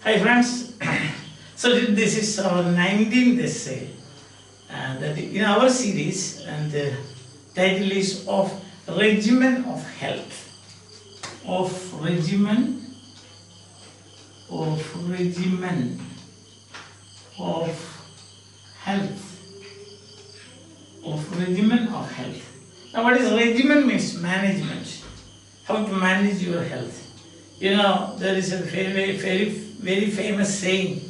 Hi friends, so this is our 19th essay that in our series, and the title is of Regiment of Health. Regiment of Health. Regiment of Health. Now what is regiment means? Management. How to manage your health. You know, there is a very famous saying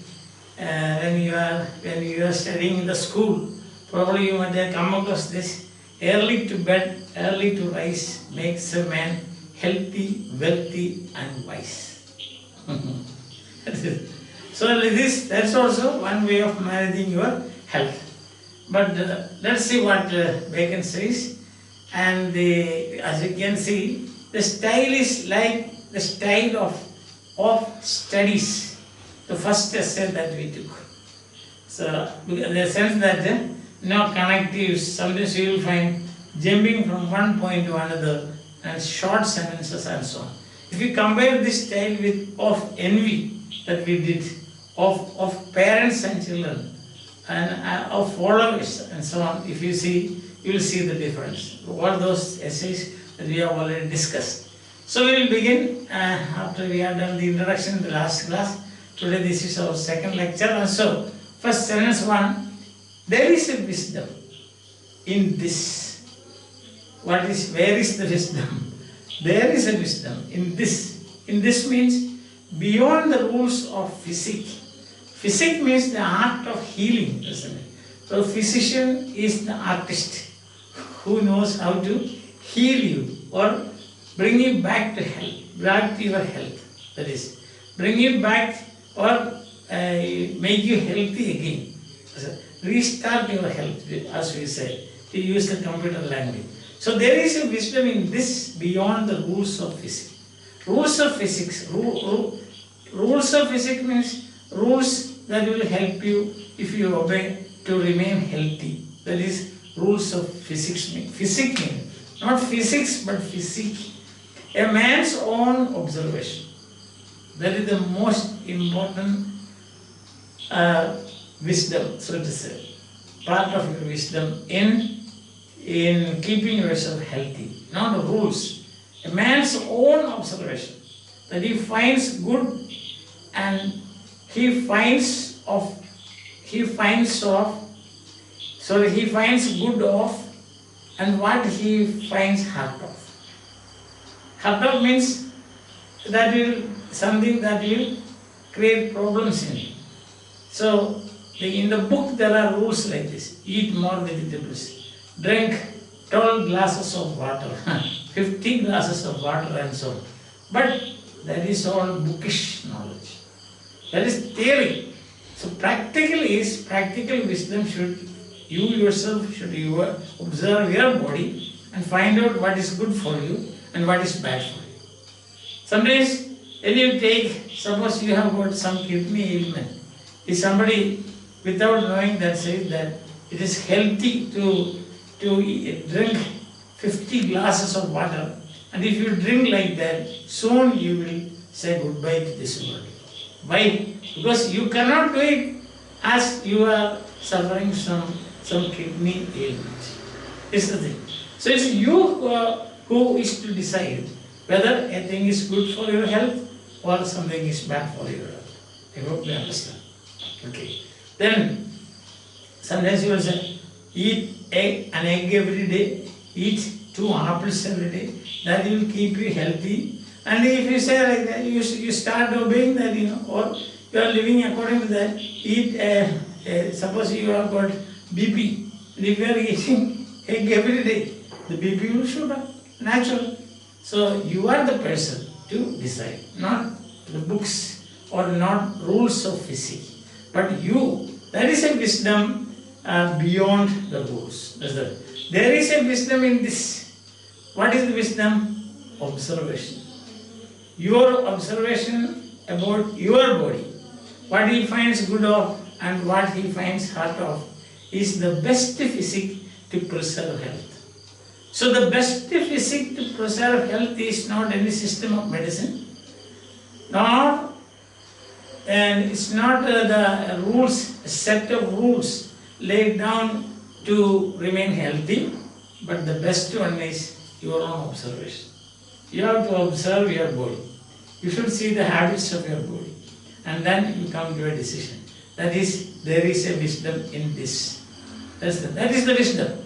when you are studying in the school. Probably you might have come across this: early to bed, early to rise makes a man healthy, wealthy, and wise. So that's also one way of managing your health. But let's see what Bacon says. And as you can see, the style is like the style of studies, the first essay that we took. So, in the sense that no connectives, sometimes you will find jumping from one point to another and short sentences and so on. If you compare this style with of envy that we did, of parents and children, and of followers and so on, if you see, you will see the difference. What those essays that we have already discussed. So we will begin after we have done the introduction in the last class. Today this is our second lecture. And so, first sentence 1, there is a wisdom in this. Where is the wisdom? There is a wisdom in this. In this means beyond the rules of physics. Physics means the art of healing, isn't it? So physician is the artist who knows how to heal you or bring you back to health, back to your health. That is, bring you back or make you healthy again. So, restart your health, as we say, to use the computer language. So there is a wisdom in this beyond the rules of physics. Rules of physics. Rules of physics means rules that will help you, if you obey, to remain healthy. That is rules of physics. Physics means not physics but physique. A man's own observation. That is the most important wisdom, so to say. Part of your wisdom in keeping yourself healthy. Not the rules. A man's own observation. That he finds good and he finds good of and what he finds hurt of. Hurt of means that something that will create problems in you. So in the book there are rules like this: eat more vegetables, drink 12 glasses of water, 50 glasses of water and so on. But that is all bookish knowledge. That is theory. So practical wisdom should, you yourself should observe your body and find out what is good for you and what is bad for you. Sometimes when you take, suppose you have got some kidney ailment, if somebody without knowing that says that it is healthy to drink 50 glasses of water, and if you drink like that, soon you will say goodbye to this world. Why? Because you cannot do it as you are suffering some kidney ailment. It's the thing. So it's you who is to decide whether a thing is good for your health or something is bad for your health. I hope you understand. Okay. Then sometimes you will say, eat an egg every day, eat 2 apples every day. That will keep you healthy. And if you say like that, you start obeying that, or you are living according to that. Eat, suppose you have got BP, and if you are eating egg every day, the BP will shoot up, natural. So you are the person to decide, not the books or not rules of physics, but you. That is a wisdom beyond the rules. There is a wisdom in this. What is the wisdom? Observation. Your observation about your body, what he finds good of and what he finds hurt of, is the best physic to preserve health. So the best physic to preserve health is not any system of medicine, nor and it's not the rules, a set of rules laid down to remain healthy, but the best one is your own observation. You have to observe your body. You should see the habits of your body, and then you come to a decision. That is, there is a wisdom in this. That is the wisdom.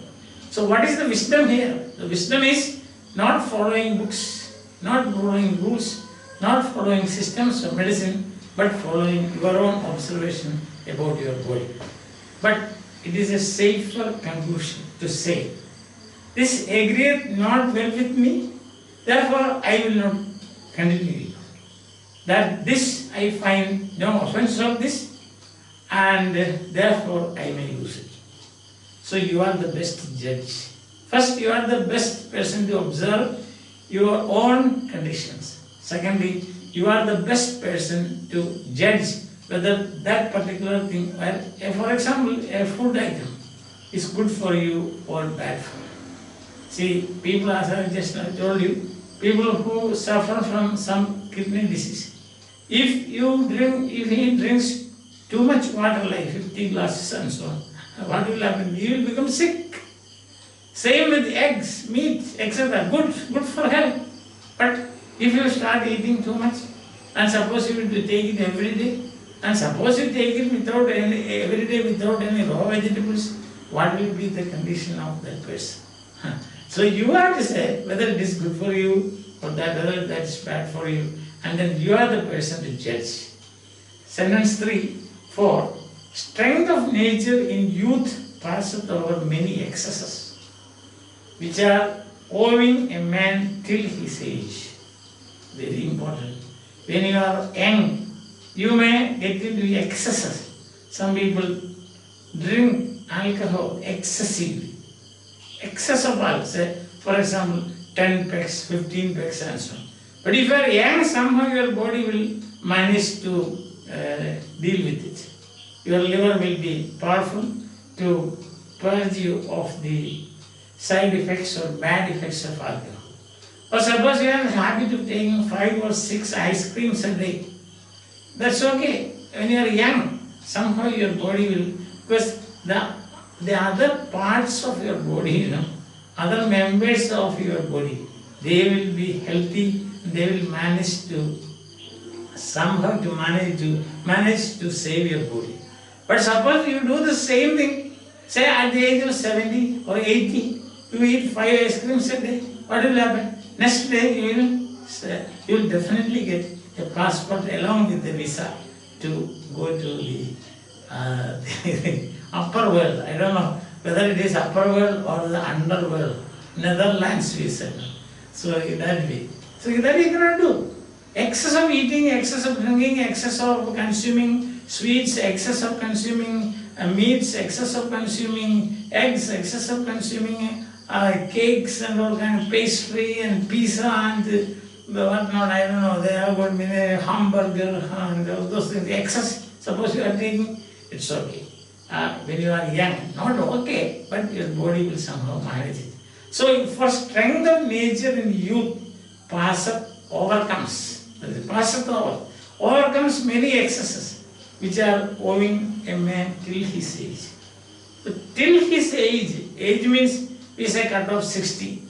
So what is the wisdom here? The wisdom is not following books, not following rules, not following systems of medicine, but following your own observation about your body. But it is a safer conclusion to say, this agreeth not well with me, therefore I will not continue it. That this I find no offense of this, and therefore I may use it. So you are the best judge. First, you are the best person to observe your own conditions. Secondly, you are the best person to judge whether that particular thing, for example, a food item is good for you or bad for you. See, people, as I just told you, people who suffer from some kidney disease, if he drinks too much water, like 50 glasses and so on, what will happen? He will become sick. Same with eggs, meat, etc. Good for health. But if you start eating too much, and suppose you will take it every day, and suppose you take it every day without any raw vegetables, what will be the condition of that person? So you have to say whether it is good for you or whether that is bad for you, and then you are the person to judge. Sentence 3, 4. Strength of nature in youth passeth over many excesses, which are owing a man till his age. Very important. When you are young, you may get into excesses. Some people drink alcohol excessively. Excess of alcohol, say, for example, 10 packs, 15 packs and so on. But if you are young, somehow your body will manage to deal with it. Your liver will be powerful to purge you of the side effects or bad effects of alcohol. Or suppose you are in the habit of taking 5 or 6 ice creams a day. That's okay. When you are young, somehow your body will, because the other parts of your body, other members of your body, they will be healthy, they will manage to somehow manage to save your body. But suppose you do the same thing, say at the age of 70 or 80, you eat 5 ice creams a day, what will happen? Next day you will definitely get a passport along with the visa to go to the upper world. I don't know whether it is upper world or the underworld. Netherlands we said. So that way. So that you cannot do. Excess of eating, excess of drinking, excess of consuming sweets, excess of consuming meats, excess of consuming eggs, excess of consuming cakes and all kind of pastry and pizza and whatnot, I don't know, they have got many hamburger and all those things. Excess, suppose you are taking, it's okay. When you are young, not okay, but your body will somehow manage it. So for strength of nature in youth, overcomes many excesses, which are owing a man till his age. So till his age means we say cut off 60,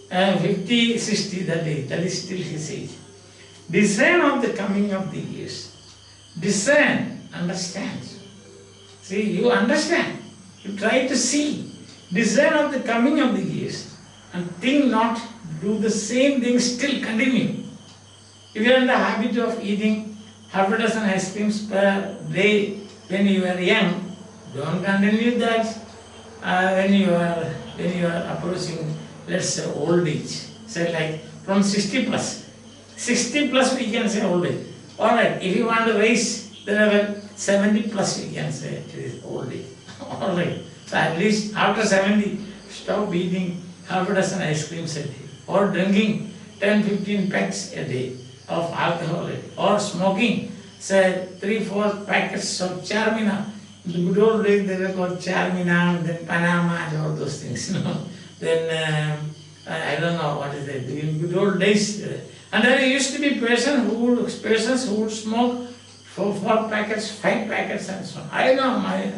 50, 60 that is till his age. Discern of the coming of the years. Discern, understand. See, you understand. You try to see. Discern of the coming of the years. And think not, do the same thing, still continue. If you are in the habit of eating half a dozen ice creams per day when you are young, don't continue that when you are approaching, let's say, old age. Say like from 60 plus. 60 plus we can say old age. Alright, if you want to raise the level, 70 plus we can say it is old age. Alright, so at least after 70, stop eating half a dozen ice creams a day or drinking 10-15 packs a day of alcohol or smoking, say 3-4 packets of Charmina. In the good old days they were called Charmina, then Panama and all those things, Then I don't know what is it, in good old days. And there used to be persons who would smoke 4 packets, 5 packets and so on. I know I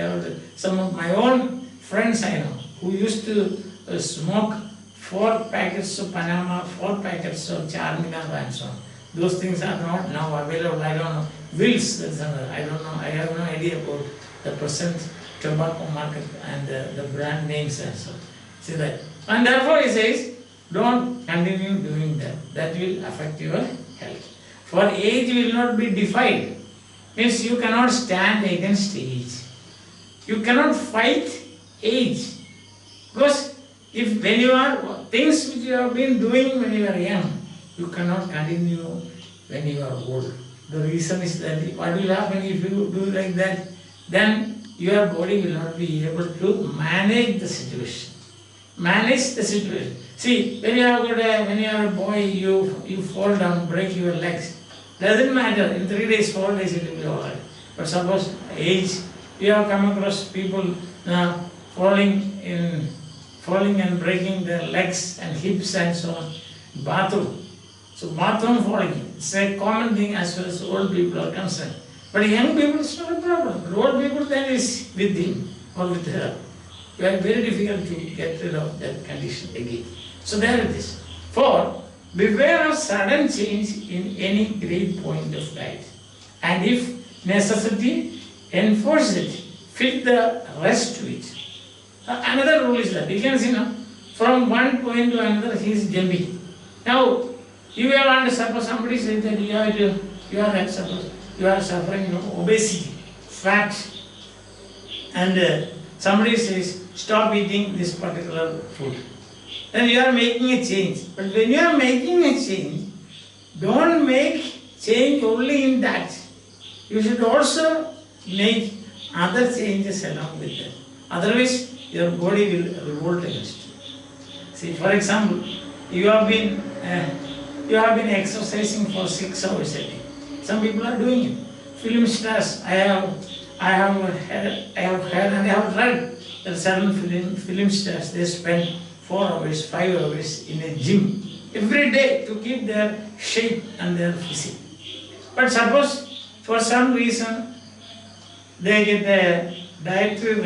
have some of my own friends I know who used to smoke 4 packets of Panama, 4 packets of Charminar and so on. Those things are not now available. I don't know. Wills, that's another. I don't know. I have no idea about the present tobacco market and the brand names and so on. See that? And therefore he says, don't continue doing that. That will affect your health. For age will not be defied. Means you cannot stand against age. You cannot fight age. Because if when you are, things which you have been doing when you are young, you cannot continue when you are old. The reason is that what will happen if you do like that? Then your body will not be able to manage the situation. Manage the situation. See, when you are a boy, you fall down, break your legs. Doesn't matter. In 3 days, 4 days, it will be alright. But suppose age, you have come across people falling and breaking their legs and hips and so on. Bathroom. So bathroom falling. It's a common thing as far as old people are concerned. But young people, it's not a problem. But old people then is with him or with her. It is very difficult to get rid of that condition again. So there it is. For beware of sudden change in any great point of life. And if necessity, enforce it. Fit the rest to it. Another rule is that you can see now, from one point to another he is jumping. Now, you have to suppose somebody says that you are suffering obesity, fat, and somebody says stop eating this particular food. Then you are making a change. But when you are making a change, don't make change only in that. You should also make other changes along with that. Otherwise, your body will revolt against you. See, for example, you have been exercising for 6 hours a day. Some people are doing it. Film stars, I have heard and I have read that certain film stars, they spend 4 hours, 5 hours in a gym every day to keep their shape and their physique. But suppose for some reason they get a dietary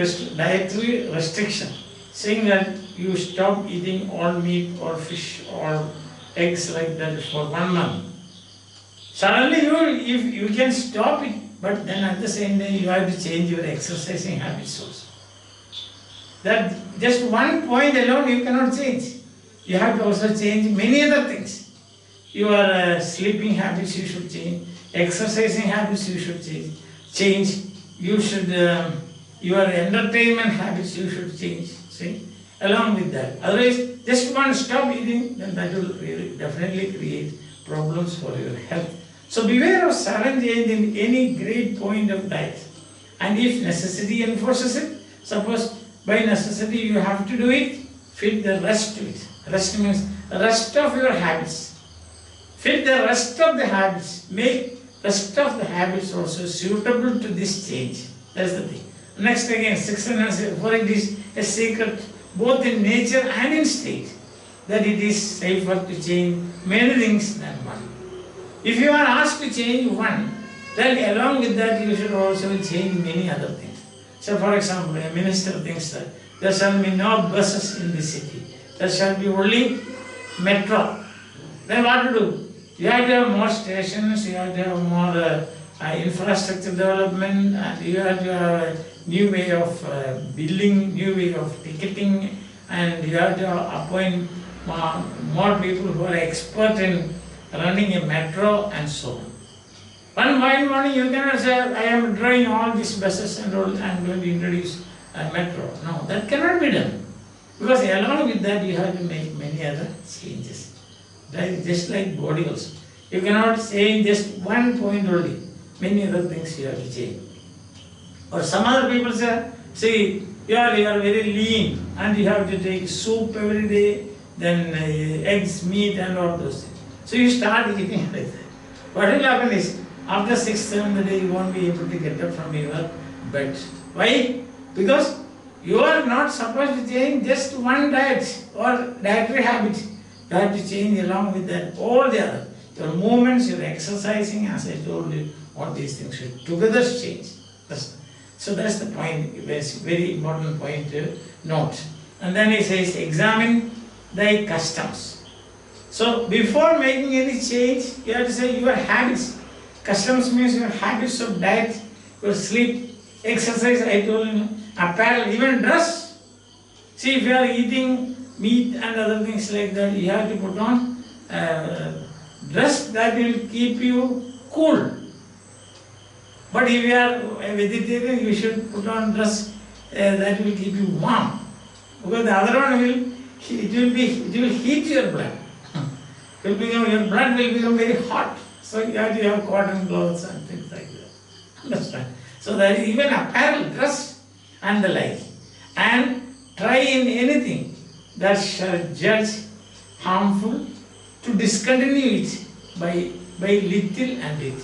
restriction, saying that you stop eating all meat or fish or eggs like that for 1 month. Suddenly you can stop it, but then at the same time you have to change your exercising habits also. That just one point alone you cannot change. You have to also change many other things. Your sleeping habits you should change, exercising habits you should change. You should your entertainment habits you should change. See, along with that. Otherwise, just one stop eating, then that will really definitely create problems for your health. So beware of sudden change in any great point of life. And if necessity enforces it, suppose by necessity you have to do it, fit the rest to it. Rest means the rest of your habits. Fit the rest of the habits. Make rest of the habits also suitable to this change. That's the thing. Next again, 6 for it is a secret both in nature and in state that it is safer to change many things than one. If you are asked to change one, then along with that you should also change many other things. So for example, a minister thinks that there shall be no buses in the city. There shall be only metro. Then what to do? You have to have more stations, you have to have more infrastructure development, and you have to have a new way of billing, new way of ticketing, and you have to appoint more people who are expert in running a metro and so on. One fine morning you cannot say, I am drawing all these buses and all, I am going to introduce a metro. No, that cannot be done. Because along with that you have to make many other changes. Just like body also. You cannot change just one point only. Many other things you have to change. Or some other people say, see, you are very lean and you have to take soup every day, then eggs, meat and all those things. So you start eating like that. What will happen is, after 6th, 7th day, you won't be able to get up from your bed. Why? Because you are not supposed to change just one diet or dietary habit. You have to change along with that all the other. Your movements, your exercising, as I told you, all these things should together change. So that's the point, it's a very important point to note. And then he says, examine thy customs. So before making any change, you have to say your habits. Customs means your habits of diet, your sleep, exercise, I told you, apparel, even dress. See, if you are eating meat and other things like that, you have to put on dress that will keep you cool. But if you are a vegetarian, you should put on dress that will keep you warm. Because the other one will heat your blood. Your blood will become very hot. So you have to have cotton clothes and things like that. Understand? So that is even apparel, dress and the like. And try in anything that shall judge harmful to discontinue it by little and little.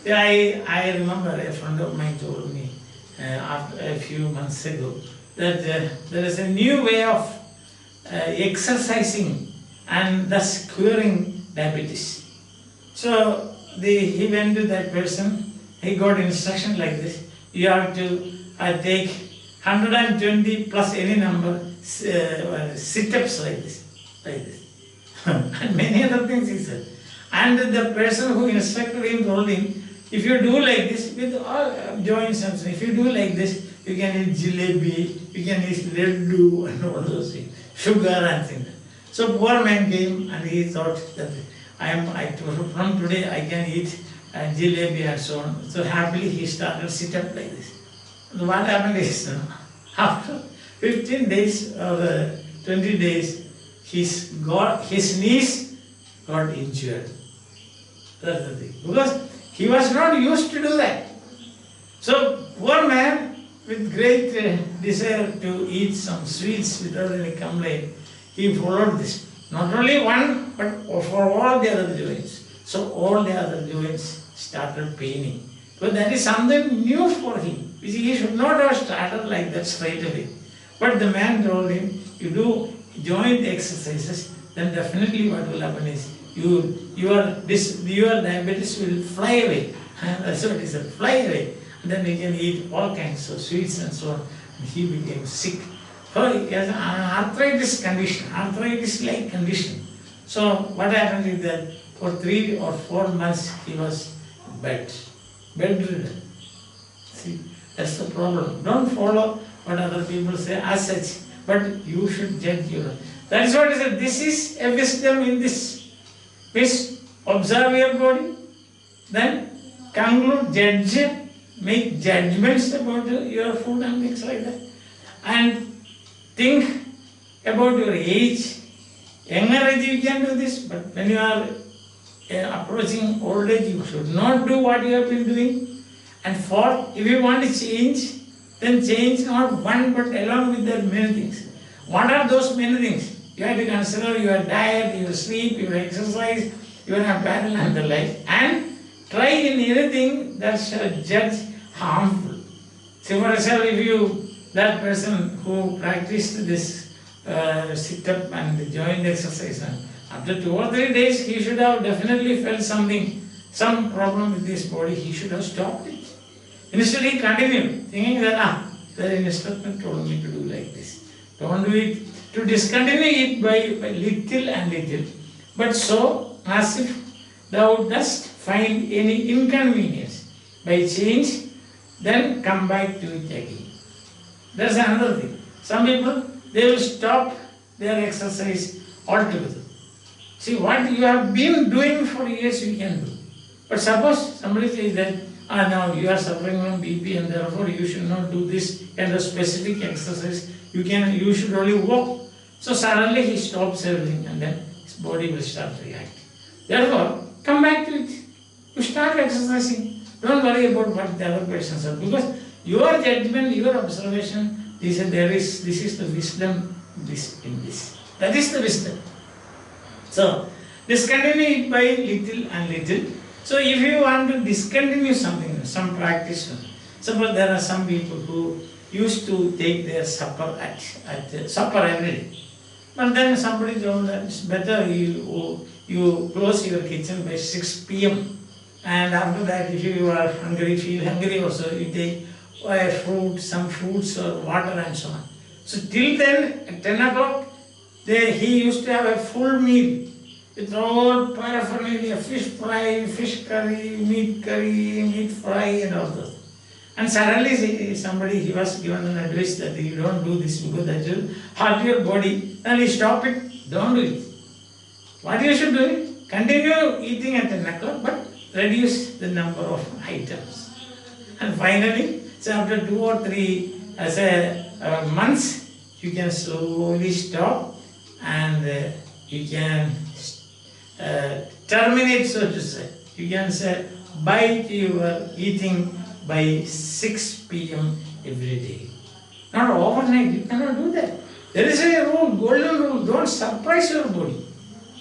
I remember a friend of mine told me after a few months ago that there is a new way of exercising and thus curing diabetes. So he went to that person, he got instruction like this: you have to take 120 plus any number sit-ups like this. And many other things he said. And the person who instructed him told him, if you do like this with all joints and so, if you do like this, you can eat jalebi, you can eat laddu and all those things, sugar and things. So poor man came and he thought that from today I can eat jalebi and so on. So happily he started sit up like this. And what happened is, after 15 days or 20 days, his knees got injured. That's the thing. Because he was not used to do that. So poor man, with great desire to eat some sweets without any complaint, he followed this. Not only one, but for all the other joints. So all the other joints started paining. So that is something new for him. He should not have started like that straight away. But the man told him, you do joint exercises, then definitely what will happen is your diabetes will fly away. That's what he said, fly away. And then he can eat all kinds of sweets and so on. And he became sick. So he has an arthritis-like condition. So what happened is that for 3 or 4 months he was bedridden. See, that's the problem. Don't follow what other people say as such, but you should judge your. That is what he said. This is a wisdom in this. Please observe your body, then conclude, judge, make judgments about your food and things like that, and think about your age. Younger age you can do this, but when you are approaching old age, you should not do what you have been doing. And fourth, if you want to change, then change not one but along with that many things. What are those many things? You have to consider your diet, your sleep, your exercise, your apparel and the like, and try in anything that shall judge harmful. See, for example, if that person who practiced this sit-up and the joint exercise, and after 2 or 3 days, he should have definitely felt some problem with his body, he should have stopped it. Instead, he continued, thinking that, the instructor told me to do like this. Don't do it, to discontinue it by little and little, but so as if thou dost find any inconvenience by change, then come back to it again. That's another thing. Some people, they will stop their exercise altogether. See, what you have been doing for years, you can do. But suppose somebody says that, now you are suffering from BP and therefore you should not do this kind of specific exercise. You should only walk. So suddenly he stops everything and then his body will start reacting. Therefore, come back to it. You start exercising. Don't worry about what the other person said, because your judgment, your observation, this is the wisdom in this. That is the wisdom. So, discontinue it by little and little. So, if you want to discontinue something, some practice, suppose there are some people who used to take their supper at supper every day. But then somebody told that it's better you you close your kitchen by 6 p.m. And after that, if you are hungry, feel hungry also, you take fruit, some fruits or water and so on. So till then, at 10 o'clock, he used to have a full meal with all paraphernalia, fish fry, fish curry, meat fry and all those. And suddenly he was given an advice that you don't do this because that will hurt your body. And he stopped it, don't do it. What you should do? Continue eating at 10 o'clock, but reduce the number of items. And finally, so after 2 or 3 months, you can slowly stop and you can terminate, so to say. You can say, bite your eating by 6 p.m. every day. Not overnight, you cannot do that. There is a rule, golden rule, don't surprise your body.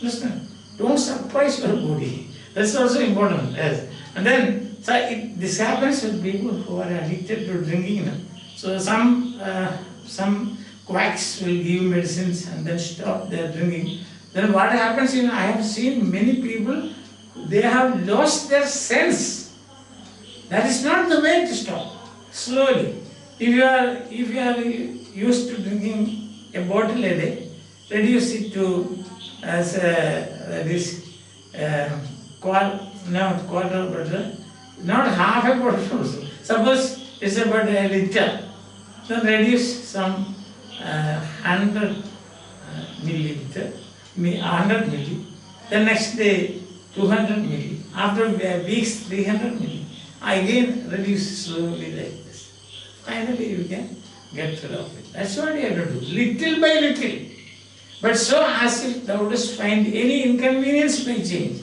Listen, don't surprise your body. That's also important. Yes. And then, this happens with people who are addicted to drinking. So some quacks will give medicines and then stop their drinking. Then what happens, I have seen many people, they have lost their sense. That is not the way to stop. Slowly. If you are used to drinking a bottle a day, reduce it to quarter, but not half a bottle also. Suppose it's about a liter, then reduce some 100 milliliter, 100 milli. The next day 200 milli. After weeks 300 milli. Again reduce slowly like this. Finally you can get rid of it. That's what you have to do, little by little. But so as if thou dost find any inconvenience by change,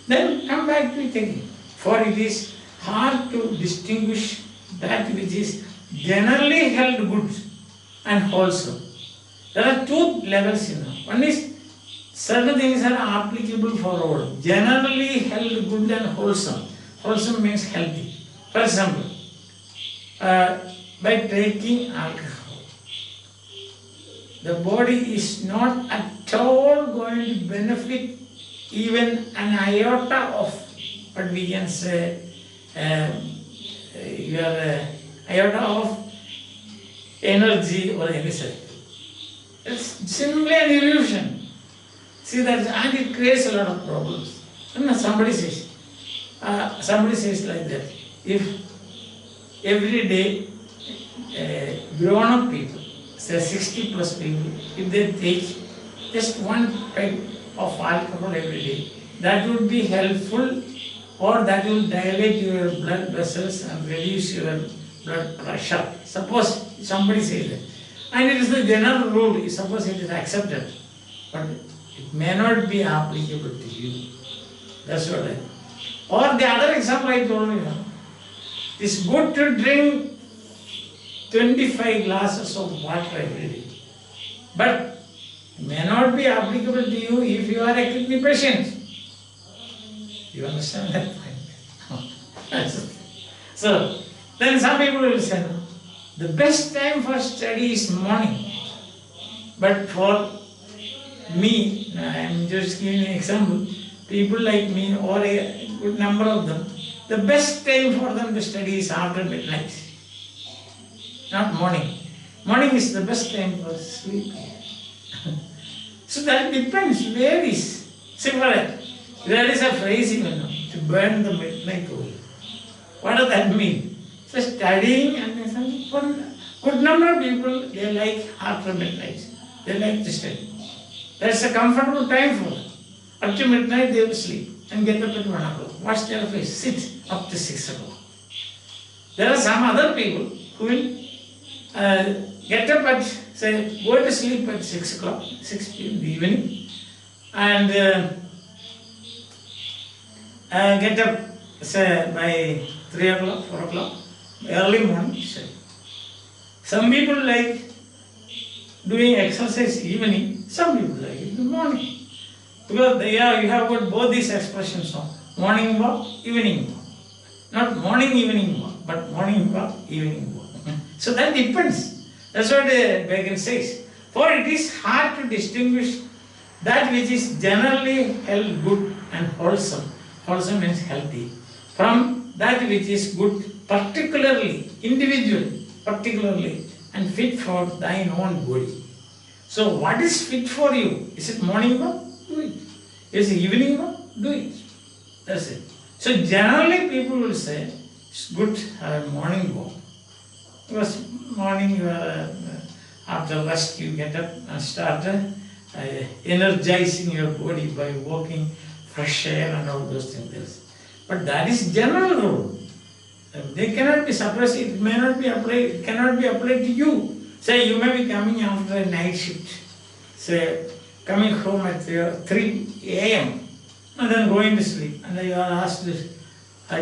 then come back to it again. For it is hard to distinguish that which is generally held good and wholesome. There are 2 levels, One is certain things are applicable for all. Generally held good and wholesome. Wholesome means healthy. For example, by taking alcohol, the body is not at all going to benefit even an iota of what we can say, iota of energy or any such. It's simply an illusion. See that, and it creates a lot of problems. And somebody says like that, if every day grown-up people, say 60 plus people, if they take just 1 peg of alcohol every day, that would be helpful, or that will dilate your blood vessels and reduce your blood pressure. Suppose somebody says that. And it is the general rule, suppose it is accepted, but it may not be applicable to you. That's what I. Or the other example I told you, it's good to drink 25 glasses of water every day. But it may not be applicable to you if you are a kidney patient. You understand that point? So, then some people will say, the best time for study is morning. But for me, I am just giving an example, people like me or a good number of them, the best time for them to study is after midnight, not morning. Morning is the best time for sleep. So that depends, varies. Simple. There is a phrase even, to burn the midnight oil. What does that mean? So studying, and for good number of people, they like after midnight. They like to study. That's a comfortable time for them. Up to midnight they will sleep and get up at 1 o'clock. Wash their face, sit up to 6 o'clock. There are some other people who will get up at, say, go to sleep at 6 o'clock, 6 p.m. in the evening, and get up, say, by 3 o'clock, 4 o'clock, early morning. Some people like doing exercise evening, some people like it in the morning. Because you have got both these expressions of morning walk, evening walk. Not morning, evening walk, but morning walk, evening walk. So that depends. That's what Bacon says. For it is hard to distinguish that which is generally held good and wholesome, wholesome means healthy, from that which is good particularly, individually, particularly, and fit for thine own body. So what is fit for you? Is it morning walk? Do it. Is it evening walk? Do it. That's it. So generally people will say, it's good to have a morning walk. Because morning you are, after rest you get up and start energizing your body by walking, fresh air and all those things. But that is general rule. They cannot be suppressed, it may not be applied, it cannot be applied to you. Say you may be coming after a night shift, say coming home at 3 a.m. and then going to sleep, and then you are asked to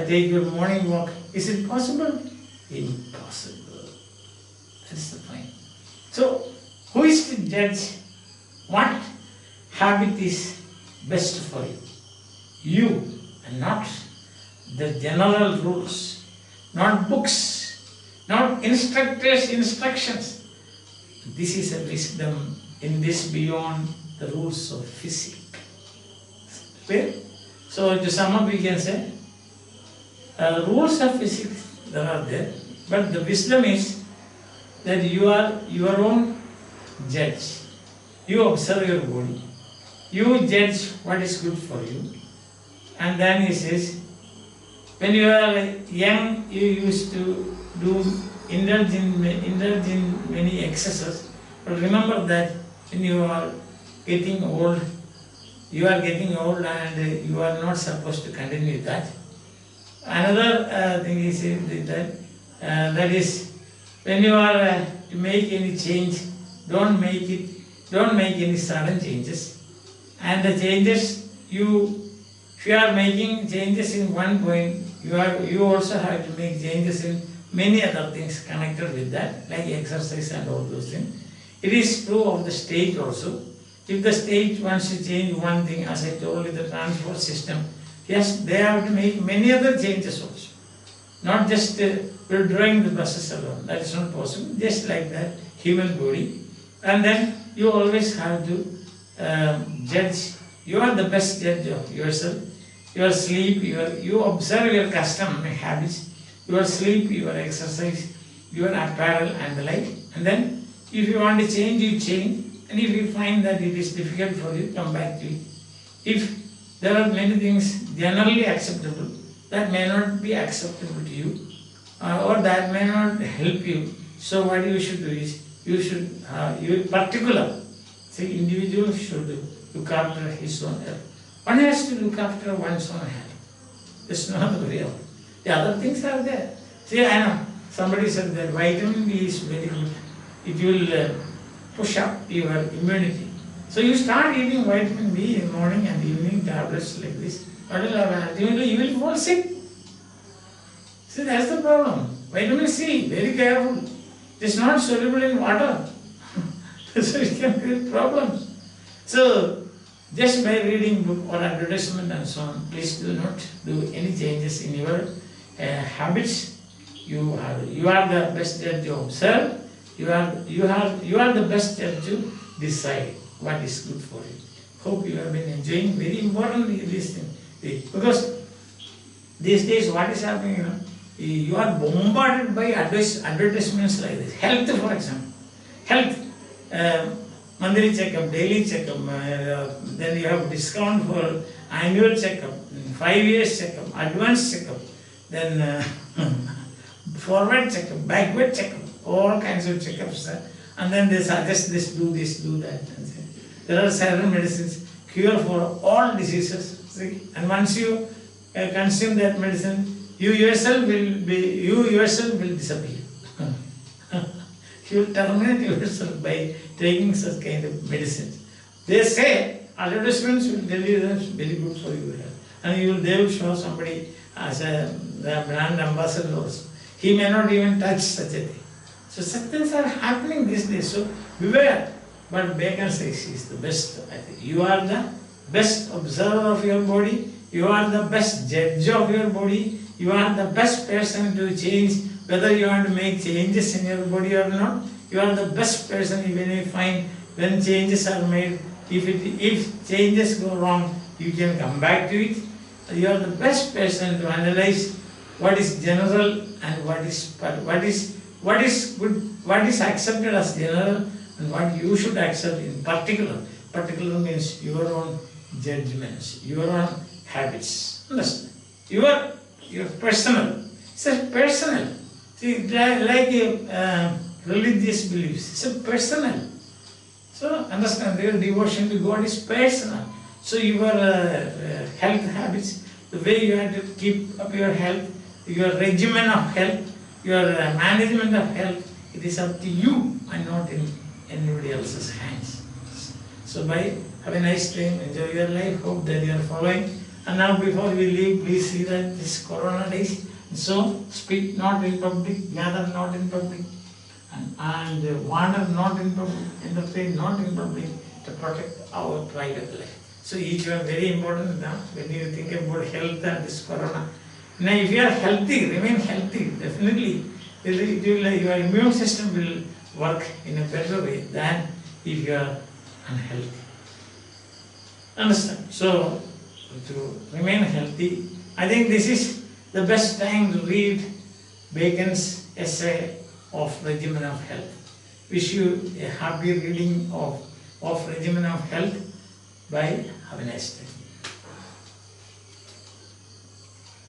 take your morning walk. Is it possible? Impossible. That's the point. So, who is to judge what habit is best for you? You, and not the general rules, not books, not instructors' instructions. This is a wisdom in this beyond the rules of physics. Clear? So to sum up we can say, rules of physics there are there, but the wisdom is that you are your own judge. You observe your body, you judge what is good for you, and then he says, when you are young, you used to indulge in many excesses, but remember that when you are getting old, and you are not supposed to continue that. Another thing is that is when you are to make any change, don't make any sudden changes. And the changes if you are making changes in one point, you also have to make changes in many other things connected with that, like exercise and all those things. It is true of the state also. If the state wants to change one thing, as I told you, the transport system, yes, they have to make many other changes also. Not just withdrawing the buses alone. That is not possible. Just like that, human body. And then you always have to judge. You are the best judge of yourself. Your sleep, you observe your custom and habits, your sleep, your exercise, your apparel and the like. And then if you want to change, you change. And if you find that it is difficult for you, come back to it. If there are many things generally acceptable, that may not be acceptable to you, or that may not help you. So what you should do is, you should, individual should look after his own health. One has to look after one's own health. It's not real. The other things are there. See, I know, somebody said that vitamin B is very good. It will push up your immunity. So you start eating vitamin B in the morning and evening tablets like this. What will happen? Ultimately you will fall sick. See, that's the problem. Vitamin C, very careful. It is not soluble in water. So it can create problems. So, just by reading book or advertisement and so on, please do not do any changes in your habits. You are the best judge to observe. You are the best judge to decide what is good for you. Hope you have been enjoying. Very important this thing, because these days what is happening? You are bombarded by advertisements like this. Health, for example, health. Monthly checkup, daily checkup, then you have discount for annual checkup, 5 years checkup, advanced checkup, then forward checkup, backward checkup, all kinds of checkups. And then they suggest this, do that. And there are certain medicines, cure for all diseases. See? And once you consume that medicine, you yourself will disappear. You will terminate yourself by taking such kind of medicines. They say advertisements will tell you that it's very good for you. And they will show somebody as a brand ambassador also. He may not even touch such a thing. So such things are happening these days. So beware. But Bacon says he is the best. I think you are the best observer of your body. You are the best judge of your body. You are the best person to change whether you want to make changes in your body or not. You are the best person even if you find when changes are made, If changes go wrong, you can come back to it. You are the best person to analyze what is general and what is good, what is accepted as general and what you should accept in particular. Particular means your own judgments, your own habits. Understand? Your personal. It's a personal. See, like religious beliefs. It's a personal. So understand, your devotion to God is personal. So your health habits, the way you have to keep up your health, your regimen of health, your management of health, it is up to you and not in anybody else's hands. So bye, have a nice time, enjoy your life, hope that you are following. And now before we leave, please see that this Corona days, so speak not in public, gather not in public, and wander not in public, entertain not in public, to protect our private life. So each one very important now when you think about health and this Corona. Now if you are healthy, remain healthy, definitely your immune system will work in a better way than if you are unhealthy. Understand? So to remain healthy, I think this is the best time to read Bacon's essay of Regiment of Health. Wish you a happy reading of Regiment of Health. Bye. Have a nice day.